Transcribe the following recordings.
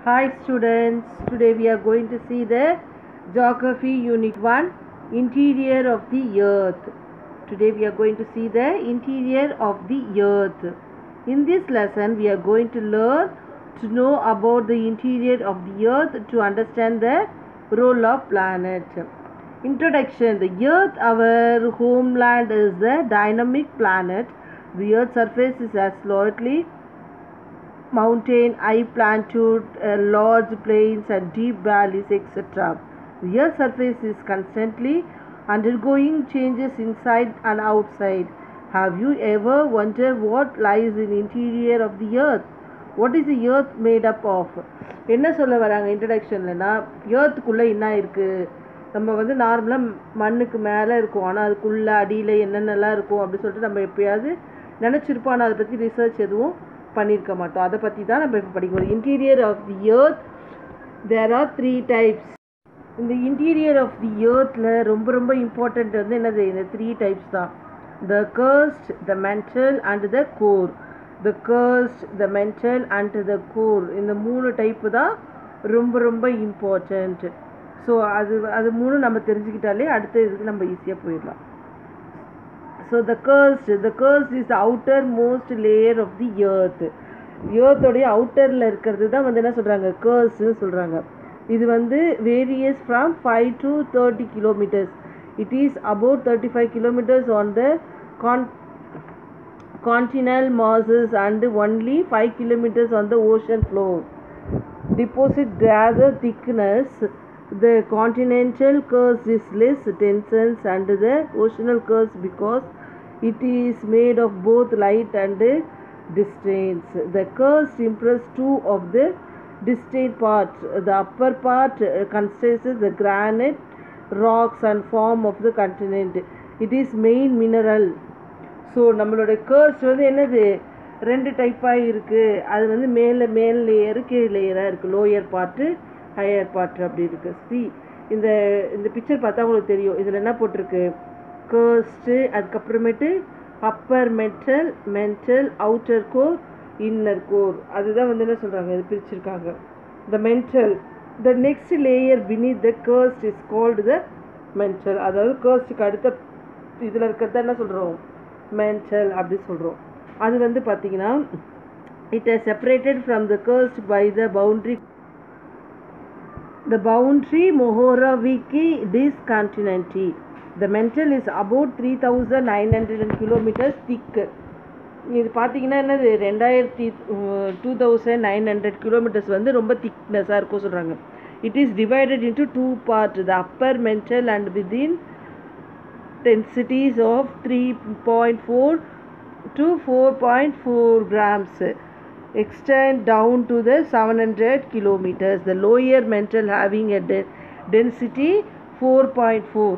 Hi students, today we are going to see the Geography Unit 1 Interior of the Earth. Today we are going to see the interior of the Earth. In this lesson we are going to learn to know about the interior of the Earth to understand the role of planet. Introduction. The Earth, our homeland, is the dynamic planet. The Earth's surface is as slightly mountain, high plateau, large plains and deep valleys, etc. The Earth's surface is constantly undergoing changes inside and outside. Have you ever wondered what lies in the interior of the Earth? What is the Earth made up of? என்ன சொல்ல வராங்க இன்ட்ரடக்ஷன்லனா ஏர்த்துக்குள்ளே என்ன இருக்குது, நம்ம வந்து நார்மலாக மண்ணுக்கு மேலே இருக்கும், ஆனால் அதுக்குள்ளே அடியில் என்னென்னலாம் இருக்கும் அப்படின்னு சொல்லிட்டு நம்ம எப்பயாவது நினச்சிருப்போம், ஆனால் அதை பற்றி ரிசர்ச் எதுவும் பண்ணியிருக்க மாட்டோம். அதை பற்றி தான் நம்ம இப்போ படிக்கணும். Interior of the earth there are 3 types. இந்த இன்டீரியர் ஆஃப் தி எர்த்தில் ரொம்ப இம்பார்ட்டண்ட் வந்து என்னது, இந்த 3 டைப்ஸ் தான். The crust, the mantle and the core. The crust, the mantle and the core, இந்த 3 டைப்பு தான் ரொம்ப இம்பார்ட்டண்ட். ஸோ அது 3 நம்ம தெரிஞ்சுக்கிட்டாலே அடுத்த இதுக்கு நம்ம ஈஸியாக போயிடலாம். So the crust is the outermost layer of the earth. எர்த்தோடைய அவுட்டரில் இருக்கிறது தான் வந்து என்ன சொல்கிறாங்க, கர்ஸ்ட்னு சொல்கிறாங்க. இது வந்து various from 5 to 30 kilometers. It is about 35 kilometers on the continental masses and only 5 kilometers on the ocean floor. Deposit rather thickness. The continental crust is less dense and the oceanal crust because it is made of both light and distant. The crust impresses 2 of the distant parts. The upper part consists the granite rocks and form of the continent. It is main mineral. So நம்மளோட crust வந்து என்னது, 2 டைப்பாக இருக்குது. அது வந்து மேல் layer கீழ் லேயராக இருக்குது. லோயர் பார்ட்டு ஹையர் பார்ட் அப்படி இருக்குது. இந்த பிக்சர் பார்த்தா உங்களுக்கு தெரியும். இதில் என்ன போட்டிருக்கு, கர்ஸ்ட்டு, அதுக்கப்புறமேட்டு upper mantle outer core, inner core. அதுதான் வந்து என்ன சொல்கிறாங்க, இது பிரிச்சிருக்காங்க. The mantle, the next layer beneath the crust is called the mantle. அதாவது கர்ஸ்ட்டுக்கு அடுத்த இதில் இருக்கிறத என்ன சொல்கிறோம், மென்டல் அப்படி சொல்கிறோம். அது வந்து பார்த்திங்கன்னா it is separated from the crust by the boundary. The boundary Mohoroviki discontinuity. The mantle is about 3,900 kilometers thick. இது பார்த்தீங்கன்னா என்னது, 2,900 kilometers வந்து ரொம்ப திக்னஸாக இருக்கும் சொல்கிறாங்க. It is divided into 2 parts, the upper mantle and within densities of 3.4 to 4.4 grams. Extend down to the 700 kilometers. The lower mantle having a density 4.4.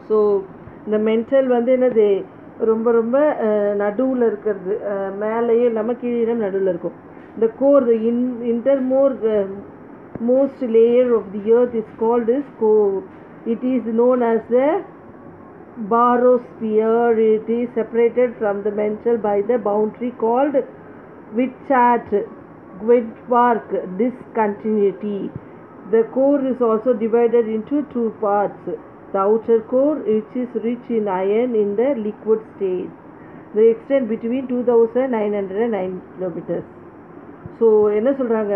So இந்த mental வந்து என்னது, ரொம்ப நடுவில் இருக்கிறது, மேலேயே நம்ம கீழே நடுவில் இருக்கும். The core, the most layer of the earth is called as core. It is known as the barosphere. It is separated from the mantle by the boundary called Wittwark discontinuity. The core is also divided into 2 parts. The outer core, which is rich in iron in the liquid state. The extent between 2,909 kilometers. So என்ன சொல்கிறாங்க,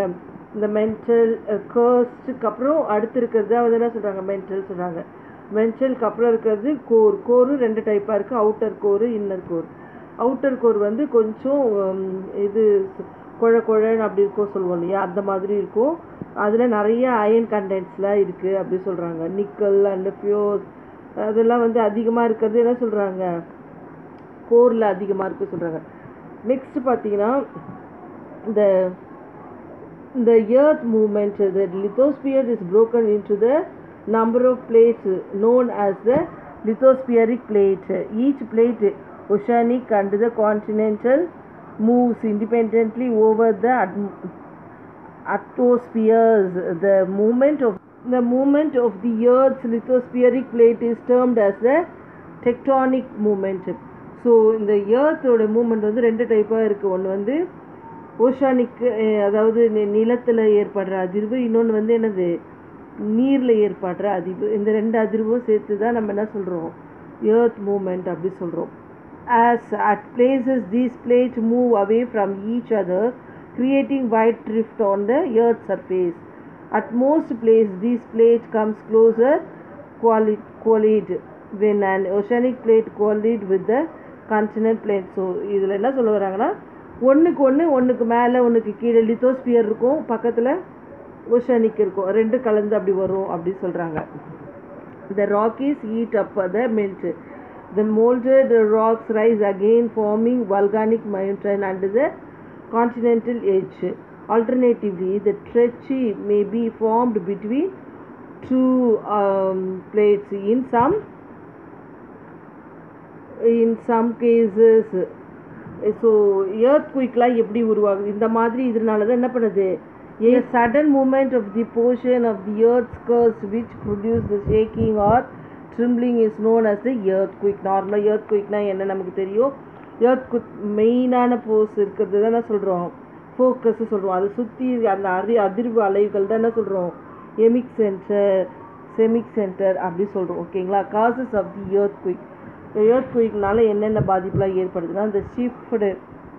இந்த mental கர்ஸ்ட்டுக்கு அப்புறம் அடுத்து இருக்கிறது வந்து என்ன சொல்கிறாங்க, mental சொல்கிறாங்க. மென்டலுக்கு அப்புறம் இருக்கிறது கோர். கோரு 2 டைப்பாக இருக்குது, outer core, inner core. Outer core வந்து கொஞ்சம் இது குழன்னு அப்படி இருக்கும் சொல்லுவோம் இல்லையா, அந்த மாதிரி இருக்கும். அதில் நிறைய அயன் கண்டென்ட்ஸ்லாம் இருக்குது அப்படி சொல்கிறாங்க. நிக்கல் அண்டு ஃபியோர் அதெல்லாம் வந்து அதிகமாக இருக்கிறது என்ன சொல்கிறாங்க, கோரில் அதிகமாக இருக்குது சொல்கிறாங்க. நெக்ஸ்ட் பார்த்தீங்கன்னா இந்த earth moment. The lithosphere is broken into the number of plates known as the lithospheric plate. Each plate, oceanic and the continental, moves independently over the atmospheres. The movement of the Earth's lithospheric plate is termed as the tectonic movement. So இந்த எர்த்தோட moment வந்து 2 டைப்பாக இருக்குது. ஒன்று வந்து oceanic அதாவது நிலத்தில் ஏற்படுற அதிர்வு, இன்னொன்று வந்து என்னது நீரில் ஏற்படுற அதிர்வு. இந்த ரெண்டு அதிர்வும் சேர்த்து தான் நம்ம என்ன சொல்கிறோம், எர்த் மூமெண்ட் அப்படி சொல்கிறோம். As at places these plates move away from each other, creating wide drift on the earth's surface. At most places these plates comes closer collide when an oceanic plate collide with the continental plate. So இதில் என்ன சொல்ல வராங்கன்னா, ஒன்றுக்கு மேலே ஒன்றுக்கு கீழே lithosphere இருக்கும், பக்கத்தில் ஓஷானிக் இருக்கும், ரெண்டு கலந்து அப்படி வரும் அப்படி சொல்கிறாங்க. The rockies heat up the melt. The molded rocks rise again, forming volcanic mountain under the continental edge. Alternatively, the trench may be formed between two plates. In some cases, so எர்த்குயிக்லாம் எப்படி உருவாகுது, இந்த மாதிரி இதனால தான் என்ன பண்ணுது, a sudden movement of the portion of the earth's crust which produce the shaking or trembling is known as the earthquake. நார்மலாக earthquakeனா என்ன நமக்கு தெரியும், earthquake மெயினான போர்ஸ் இருக்கிறது தான் என்ன சொல்கிறோம், ஃபோக்கஸ் சொல்கிறோம். அதை சுற்றி அந்த அதிர்வு அலைவுகள் தான் என்ன சொல்கிறோம், செமிக் சென்டர் அப்படி சொல்கிறோம். ஓகேங்களா. காசஸ் ஆஃப் தி earthquakeனால என்னென்ன பாதிப்புலாம் ஏற்படுதுன்னா, the shifted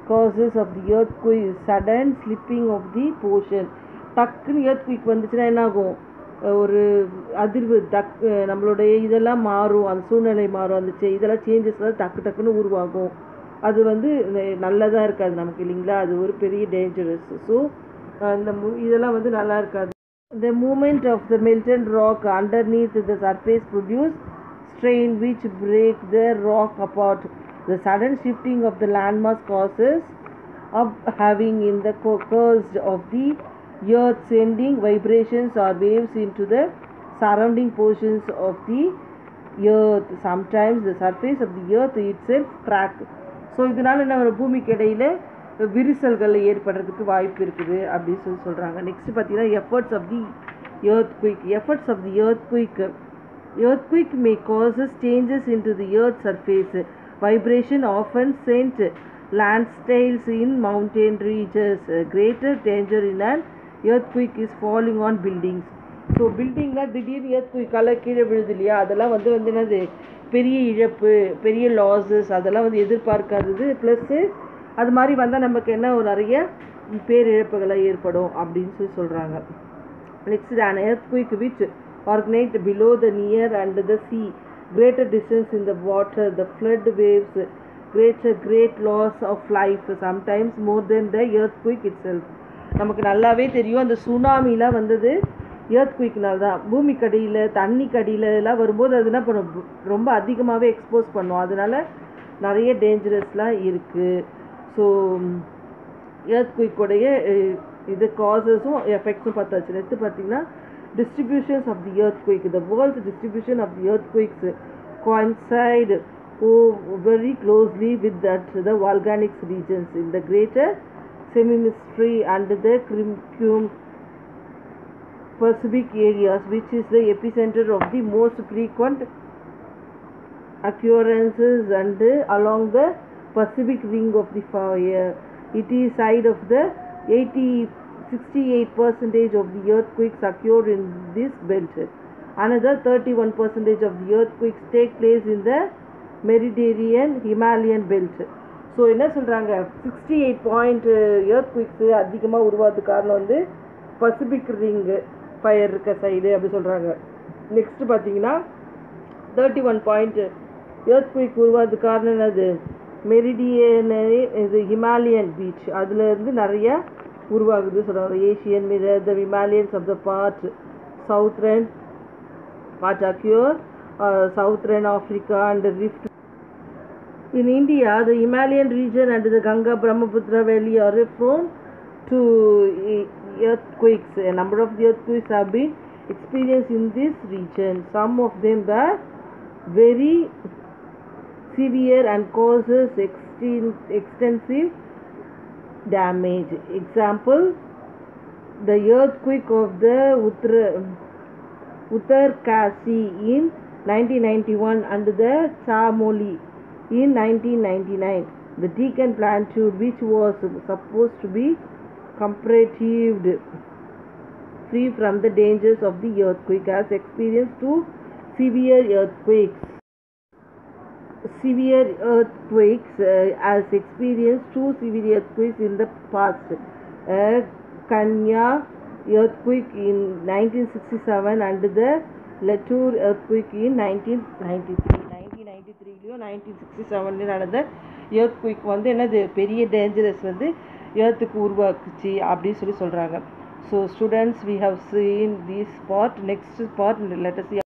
causes of the earthquake sudden slipping of the portion. டக்குன்னு earthquake வந்துச்சுன்னா என்ன ஆகும், ஒரு அதிர்வு நம்மளுடைய இதெல்லாம் மாறும், அந்த சூழ்நிலை மாறும், அந்த இதெல்லாம் சேஞ்சஸ் தான் டக்குன்னு உருவாகும். அது வந்து நல்லதாக இருக்காது நமக்கு இல்லைங்களா, அது ஒரு பெரிய டேஞ்சரஸ். ஸோ இந்த இதெல்லாம் வந்து நல்லா இருக்காது. The movement of the melted rock underneath the surface produce strain which break the rock apart. The sudden shifting of the landmass causes upheaving in the crust of the earth, sending vibrations or waves into the surrounding portions of the earth. Sometimes the surface of the earth itself crack. So இதனால் என்ன ஒரு பூமிக்கு இடையில் விரிசல்கள் ஏற்படுறதுக்கு வாய்ப்பு இருக்குது அப்படின்னு சொல்கிறாங்க. நெக்ஸ்ட் பார்த்தீங்கன்னா efforts of the earthquake. Earthquake may causes changes into the earth's surface. Vibration often sent landslides in mountain regions. Greater danger in an earthquake is falling on buildings. So பில்டிங்கில் திடீர்னு earthquake கீழே விழுது இல்லையா, அதெல்லாம் வந்து என்னது பெரிய இழப்பு, பெரிய லாஸஸ் அதெல்லாம் வந்து எதிர்பார்க்காதது. ப்ளஸ்ஸு அது மாதிரி வந்தால் நமக்கு என்ன ஒரு நிறைய பேரிழப்புகளை ஏற்படும் அப்படின்னு சொல்கிறாங்க. Next an earthquake which originated below the near and the sea, greater distance in the water, the flood waves, great loss of life, sometimes more than the earthquake itself. நமக்கு நல்லாவே தெரியும், அந்த சுனாமிலாம் வந்தது earthquakeனால தான். பூமிக்கடியில் தண்ணிக்கடியில் எல்லாம் வரும்போது அது என்ன பண்ணும், ரொம்ப அதிகமாகவே எக்ஸ்போஸ் பண்ணும், அதனால நிறைய டேஞ்சரஸ்லாம் இருக்குது. ஸோ earthquake-உடைய இது காசஸும் எஃபெக்ட்ஸும் பார்த்தாச்சு. நெக்ஸ்ட் பார்த்தீங்கன்னா distributions of the earthquake. The world's distribution of the earthquakes coincide very closely with that the volcanic regions in the greater semi-hemisphere and the Pacific areas, which is the epicenter of the most frequent occurrences, and along the Pacific ring of the fire. It is side of the 68% of the earthquakes occur in this belt. Another 31% of the earthquakes take place in the Mediterranean Himalayan belt. So என்ன சொல்கிறாங்க, 68 earthquakes அதிகமாக உருவாகிறதுக்கு காரணம் வந்து Pacific ring fire இருக்க side அப்படி சொல்கிறாங்க. Next பார்த்தீங்கன்னா 31 earthquake உருவாகிறதுக்கு காரணம் என்னது, மெரிடியனரி இது ஹிமாலயன் பீச், அதுலேருந்து நிறைய உருவாகுது சொல்கிறாங்க. Asian mirror, the Himalayans of the southern part occur southern Africa and the rift. In India, the Himalayan region and the Ganga Brahmaputra valley are prone to earthquakes. A number of the earthquakes have been experienced in this region. Some of them were very severe and causes extensive damage. Example, the earthquake of the Uttarkasi in 1991 and the Chamoli in 1999. The Deccan Plateau, which was supposed to be comparatively free from the dangers of the earthquake, has experienced two severe earthquakes. Has experienced two severe earthquakes in the past. Kenya earthquake in 1967 and the Latur earthquake in 1993. 1993 1967 நடந்த earthquake வந்து என்னது பெரிய dangerous வந்து earthக்கு உருவாக்குச்சு அப்படின்னு சொல்லி சொல்கிறாங்க. So students, we have seen this part. Next part, let us see